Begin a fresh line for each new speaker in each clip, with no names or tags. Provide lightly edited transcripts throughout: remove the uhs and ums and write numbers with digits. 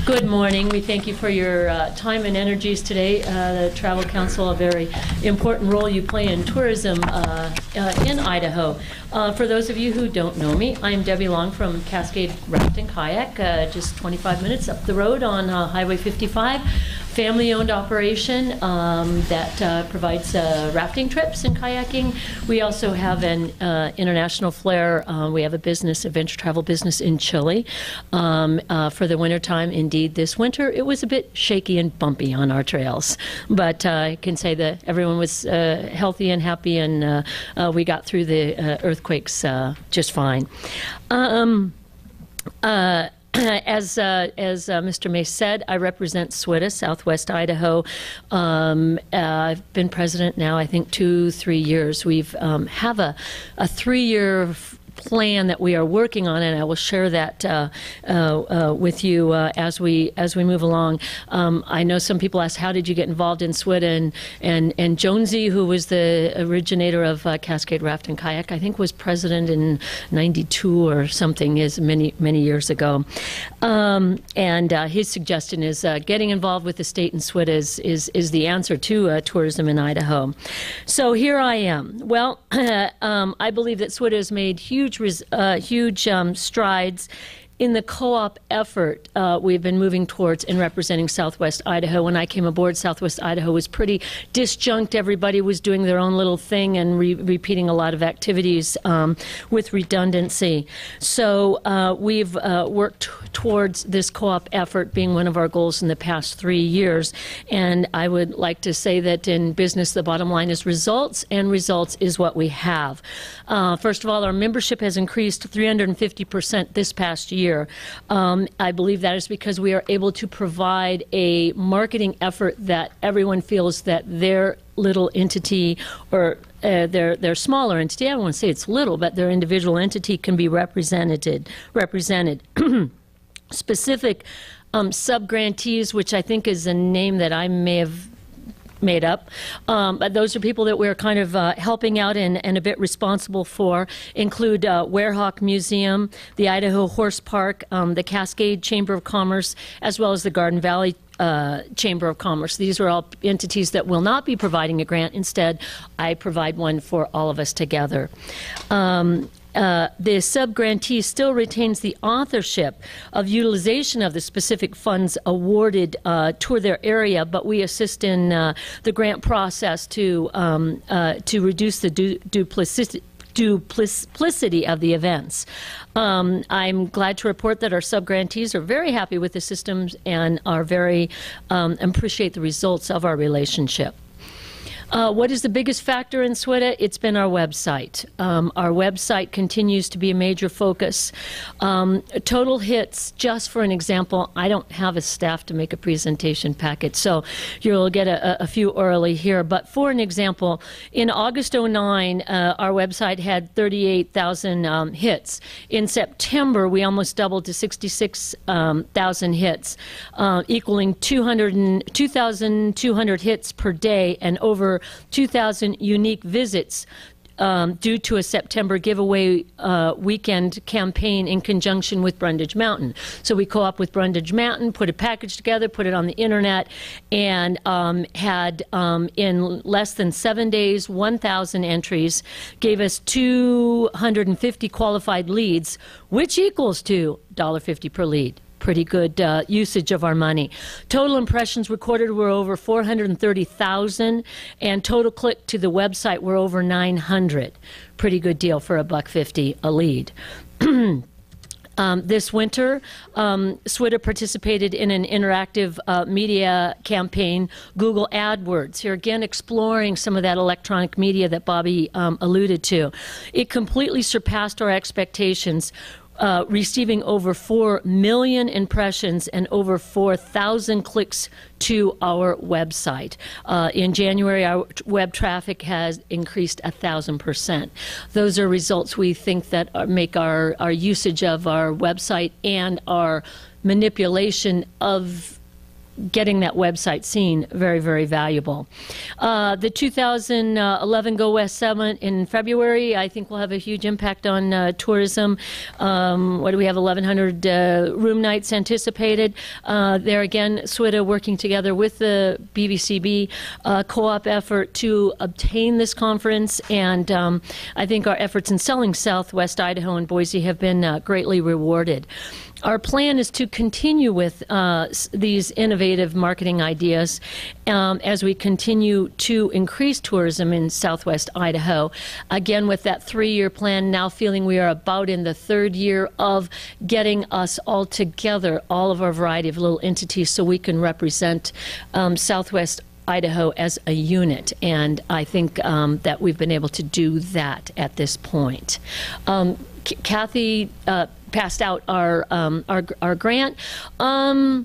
Good morning. We thank you for your time and energies today. The Travel Council, a very important role you play in tourism in Idaho. For those of you who don't know me, I'm Debbie Long from Cascade Raft and Kayak, just 25 minutes up the road on Highway 55. Family-owned operation that provides rafting trips and kayaking. We also have an international flair. We have a venture travel business in Chile for the wintertime. Indeed, this winter it was a bit shaky and bumpy on our trails, but I can say that everyone was healthy and happy, and we got through the earthquakes just fine. As Mr. Mace said, I represent SWITA, Southwest Idaho. I've been president now, I think, 2-3 years. We've have a 3-year plan that we are working on, and I will share that with you as we move along. I know some people ask, how did you get involved in SWITA? And Jonesy, who was the originator of Cascade Raft and Kayak, I think was president in '92 or something, is many years ago. And his suggestion is getting involved with the state and SWITA is the answer to tourism in Idaho. So here I am. Well, I believe that SWITA has made huge strides in the co-op effort we've been moving towards in representing Southwest Idaho. When I came aboard, Southwest Idaho was pretty disjunct. Everybody was doing their own little thing and repeating a lot of activities with redundancy. So we've worked towards this co-op effort being one of our goals in the past 3 years. And I would like to say that in business, the bottom line is results, and results is what we have. First of all, our membership has increased 350% this past year. I believe that is because we are able to provide a marketing effort that everyone feels that their little entity or their smaller entity, I don't want to say it's little, but their individual entity can be represented. Specific sub-grantees, which I think is a name that I may have made up, but those are people that we're kind of helping out and a bit responsible for, include Werehawk Museum, the Idaho Horse Park, the Cascade Chamber of Commerce, as well as the Garden Valley Chamber of Commerce. These are all entities that will not be providing a grant. Instead, I provide one for all of us together. The sub-grantee still retains the authorship of utilization of the specific funds awarded toward their area, but we assist in the grant process to reduce the duplicity of the events. I'm glad to report that our sub-grantees are very happy with the systems and are very appreciate the results of our relationship. What is the biggest factor in SWITA? It's been our website. Our website continues to be a major focus. Total hits, just for an example, I don't have a staff to make a presentation packet, so you'll get a few orally here. But for an example, in August '09, our website had 38,000 hits. In September, we almost doubled to 66,000 hits, equaling 2,200 hits per day and over 2,000 unique visits due to a September giveaway weekend campaign in conjunction with Brundage Mountain. So we co-op with Brundage Mountain, put a package together, put it on the internet, and had in less than 7 days, 1,000 entries, gave us 250 qualified leads, which equals to $1.50 per lead. Pretty good usage of our money. Total impressions recorded were over 430,000, and total click to the website were over 900. Pretty good deal for $1.50 a lead. This winter, SWITA participated in an interactive media campaign, Google AdWords. Here again, exploring some of that electronic media that Bobby alluded to. It completely surpassed our expectations, receiving over 4 million impressions and over 4,000 clicks to our website. In January, our web traffic has increased 1,000%. Those are results we think that make our usage of our website and our manipulation of getting that website seen very, very valuable. The 2011 Go West Summit in February, I think will have a huge impact on tourism. What do we have, 1,100 room nights anticipated. There again, SWITA working together with the BVCB co-op effort to obtain this conference, and I think our efforts in selling Southwest Idaho and Boise have been greatly rewarded. Our plan is to continue with these innovative marketing ideas as we continue to increase tourism in Southwest Idaho. Again, with that 3-year plan, now feeling we are about in the 3rd year of getting us all together, all of our variety of little entities, so we can represent Southwest Idaho as a unit, and I think that we've been able to do that at this point. Kathy passed out our grant. I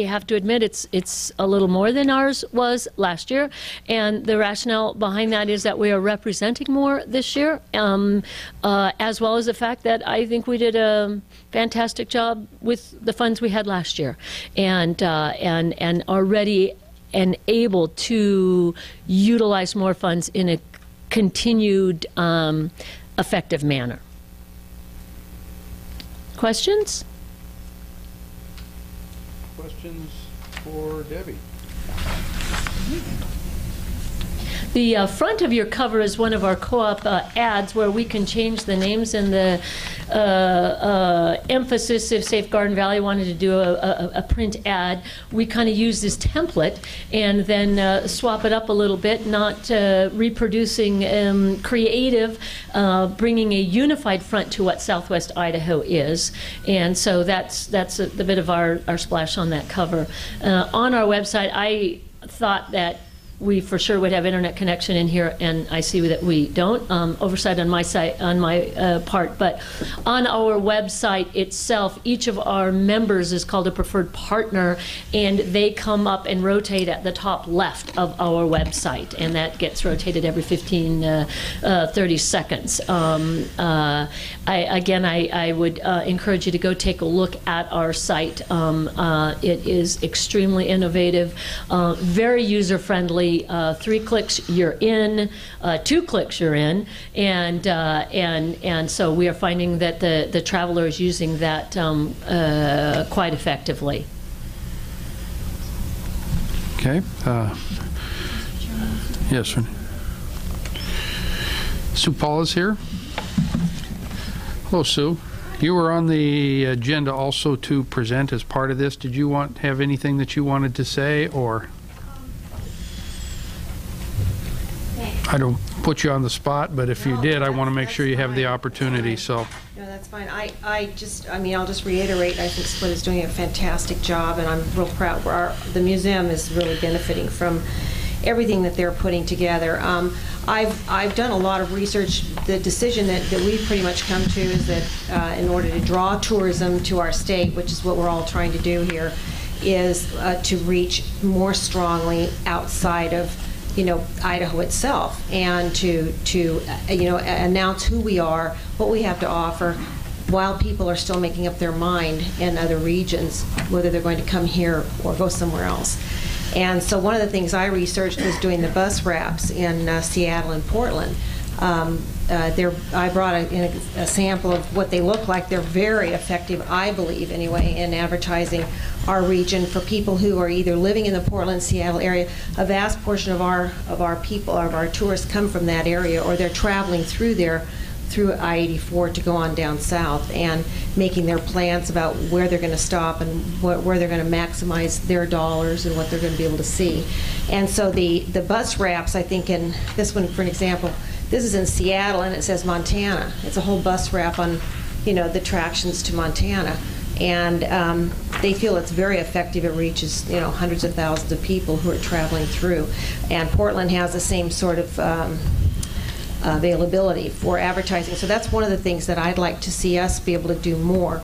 have to admit it's a little more than ours was last year, and the rationale behind that is that we are representing more this year, as well as the fact that I think we did a fantastic job with the funds we had last year, and are ready and able to utilize more funds in a continued effective manner. Questions?
Questions for Debbie?
The front of your cover is one of our co-op ads where we can change the names and the emphasis. If Safe Garden Valley wanted to do a print ad, we kind of use this template and then swap it up a little bit, not reproducing creative, bringing a unified front to what Southwest Idaho is. And so that's the bit of our splash on that cover. On our website, I thought that we for sure would have internet connection in here, and I see that we don't. Oversight on my site, on my part, but on our website itself, each of our members is called a preferred partner, and they come up and rotate at the top left of our website, and that gets rotated every 30 seconds. I would encourage you to go take a look at our site. It is extremely innovative, very user-friendly. 3 clicks you're in, 2 clicks you're in, and so we are finding that the traveler is using that quite effectively.
Okay. Yes, sir. Sue Paul is here. Hello, Sue. You were on the agenda also to present as part of this. Did you have anything that you wanted to say, or? I don't put you on the spot, but if you did, I want to make sure you have the opportunity. So.
No, that's fine. I'll just reiterate, I think SWITA is doing a fantastic job, and I'm real proud. The museum is really benefiting from everything that they're putting together. I've done a lot of research. The decision that we've pretty much come to is that in order to draw tourism to our state, which is what we're all trying to do here, is to reach more strongly outside of Idaho itself, and to announce who we are, what we have to offer, while people are still making up their mind in other regions whether they're going to come here or go somewhere else. And so one of the things I researched was doing the bus wraps in Seattle and Portland. I brought a sample of what they look like. They're very effective, I believe anyway, in advertising our region for people who are either living in the Portland, Seattle area. A vast portion of our people, of our tourists, come from that area, or they're traveling through there, through I-84 to go on down south, and making their plans about where they're going to stop and where they're going to maximize their dollars and what they're going to be able to see. And so the bus wraps, I think, in this one, for an example, this is in Seattle and it says Montana. It's a whole bus wrap on, the attractions to Montana. And they feel it's very effective. It reaches, hundreds of thousands of people who are traveling through. And Portland has the same sort of availability for advertising. So that's one of the things that I'd like to see us be able to do more.